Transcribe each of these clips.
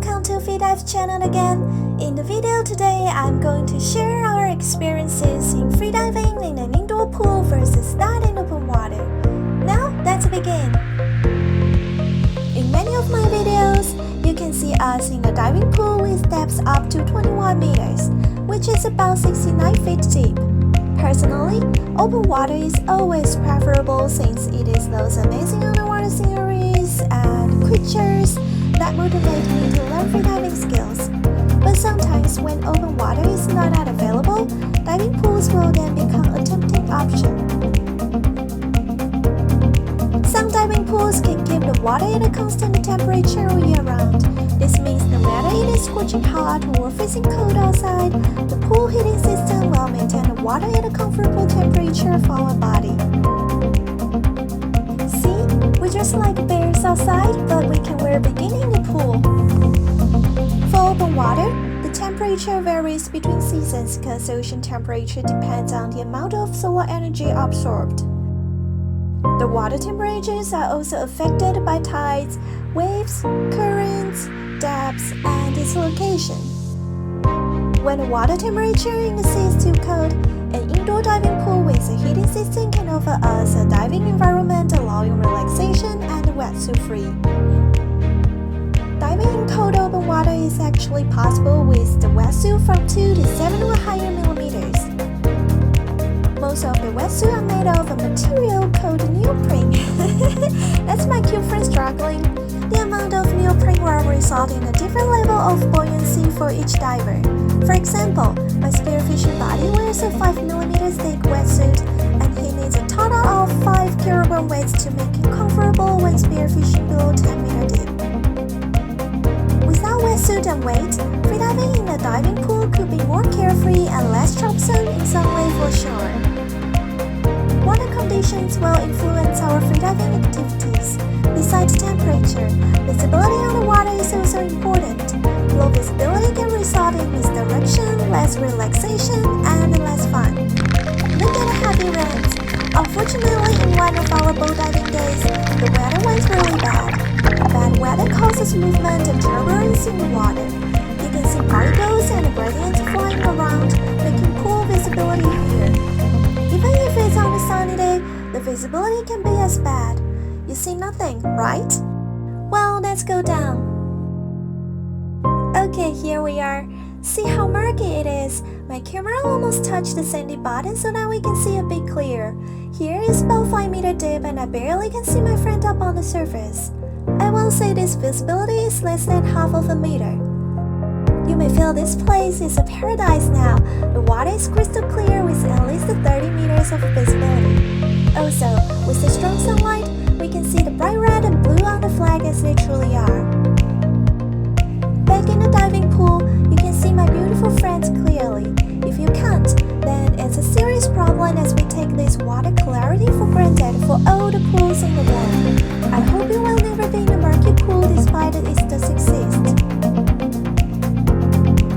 welcome to FiDive channel again. In the video today, I'm going to share our experiences in freediving in an indoor pool versus that in open water. Now, let's begin. In many of my videos, you can see us in a diving pool with depths up to 21 meters, which is about 69 feet deep. Personally, open water is always preferable since it is those amazing underwater sceneries and creatures that motivate me to learn freediving skills. But sometimes when open water is not that available, diving pools will then become a tempting option. Some diving pools can keep the water at a constant temperature all year round. This means no matter it is scorching hot or freezing cold outside, the pool heating system will maintain the water at a comfortable temperature for our body. See, we're just like bears outside, but we can wear a bikini in the pool. For open water, the temperature varies between seasons because ocean temperature depends on the amount of solar energy absorbed. The water temperatures are also affected by tides, waves, currents, depths, and its location. When the water temperature in the sea is too cold, an indoor diving pool with a heating system can offer us a diving environment allowing relaxation and wetsuit-free. Diving in cold open water is actually possible with the wetsuit from 2 to 7 or higher millimeters. Most of the wetsuits are made of a material called neoprene. That's my cute friend struggling. The amount of neoprene will result in a different level of buoyancy for each diver. For example, my spearfishing buddy wears a 5mm thick wetsuit, and he needs a total of 5 kg weights to make him comfortable when spearfishing below 10 meter deep. Without wetsuit and weight, freediving in a diving pool could be more carefree and less troublesome in some way for sure. Water conditions will influence our freediving activities. Besides temperature, visibility on the water is also important. Low visibility can result in misdirection, less relaxation, and less fun. Look at the heavy rains. Unfortunately, in one of our boat diving days, the weather was really bad. Bad weather causes movement and turbulence in the water. You can see particles and gradients flying around, making poor visibility here. Even if it's on a sunny day, the visibility can be as bad. You see nothing, right? Well, let's go down. Okay, here we are. See how murky it is? My camera almost touched the sandy bottom so now we can see a bit clear. Here is about 5 meter deep and I barely can see my friend up on the surface. I will say this visibility is less than half of a meter. You may feel this place is a paradise now. The water is crystal clear with at least 30 meters of visibility. Also, with the strong sunlight, we can see the bright red and blue on the flag as they truly are. Back in the diving pool, you can see my beautiful friends clearly. If you can't, then it's a serious problem as we take this water clarity for granted for all the pools in the world. I hope you will never be in a murky pool despite it does exist.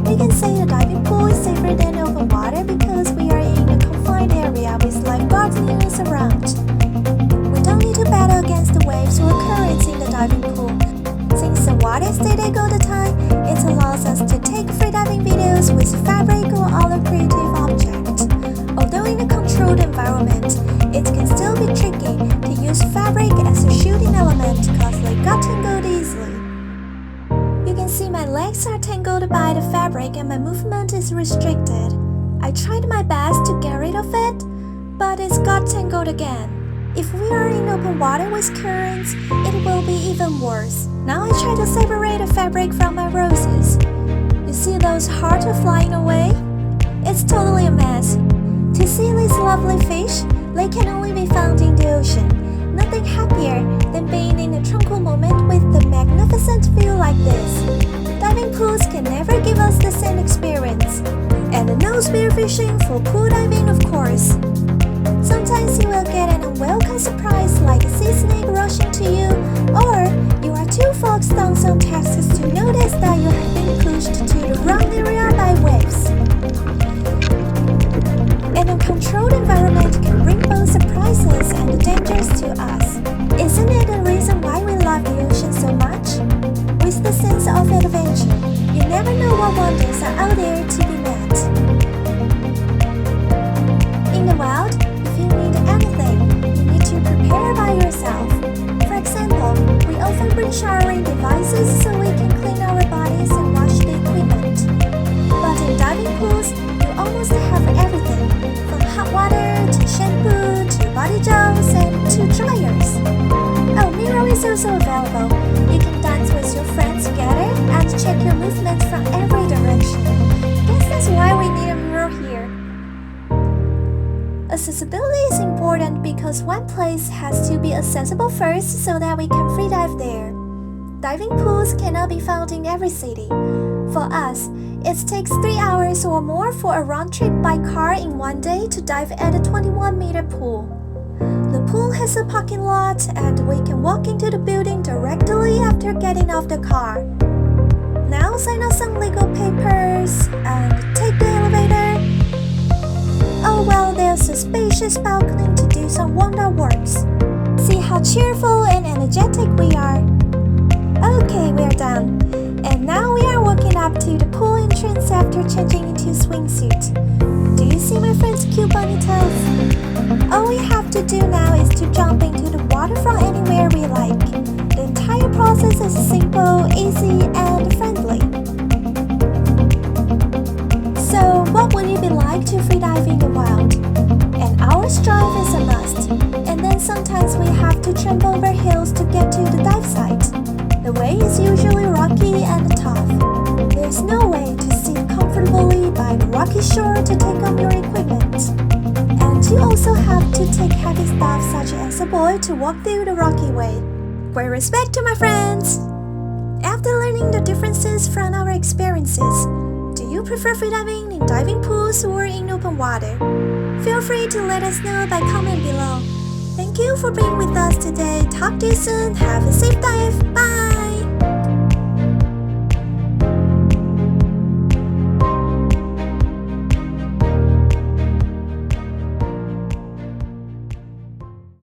We can say the diving pool is safer than open water because we are in a confined area with lifeguards near us around. We don't need to battle against the waves or currents in the diving pool. Since the water is static all the time, it allows us to take freediving videos with fabric or other creative objects. Although in a controlled environment, it can still be tricky to use fabric as a shooting element because they got tangled easily. You can see my legs are tangled by the fabric and my movement is restricted. I tried my best to get rid of it, but it's got tangled again. If we are in open water with currents, it will be even worse. Now I try to separate the fabric from my roses. You see those hearts flying away? It's totally a mess. To see these lovely fish, they can only be found in the ocean. Nothing happier than being in a tranquil moment with the magnificent view like this. Diving pools can never give us the same experience. And no spearfishing for pool diving, of course. Sometimes you will get an unwelcome surprise like a sea snake rushing to you, or you are too focused on some tasks to notice that you have been pushed to the wrong area by waves. And a controlled environment can bring both surprises and dangers to us. Isn't it the reason why we love the ocean so much? With the sense of adventure. showering devices so we can clean our bodies and wash the equipment. But in diving pools, you almost have everything, from hot water to shampoo to body gels and to dryers. Oh, mirror is also available. You can dance with your friends together and check your movements from every direction. Guess that's why we need a mirror here. Accessibility is important because one place has to be accessible first so that we can freedive there. Diving pools cannot be found in every city. For us, it takes 3 hours or more for a round trip by car in one day to dive at a 21-meter pool. The pool has a parking lot and we can walk into the building directly after getting off the car. Now sign out some legal papers and take the elevator. Oh well, there's a spacious balcony to do some warm-up works. See how cheerful and energetic we are. Okay, we are done. And now we are walking up to the pool entrance after changing into swimsuit. Do you see my friend's cute bunny tails? All we have to do now is to jump into the water from anywhere we like. The entire process is simple, easy, and friendly. So, what would it be like to freedive in the wild? An hour's drive is a must, and then sometimes we have to tramp over hills to get to the dive site. The way is usually rocky and tough. There's no way to sit comfortably by the rocky shore to take on your equipment. And you also have to take heavy stuff such as a boy to walk through the rocky way. Great respect to my friends! After learning the differences from our experiences, do you prefer freediving in diving pools or in open water? Feel free to let us know by comment below. Thank you for being with us today. Talk to you soon. Have a safe dive!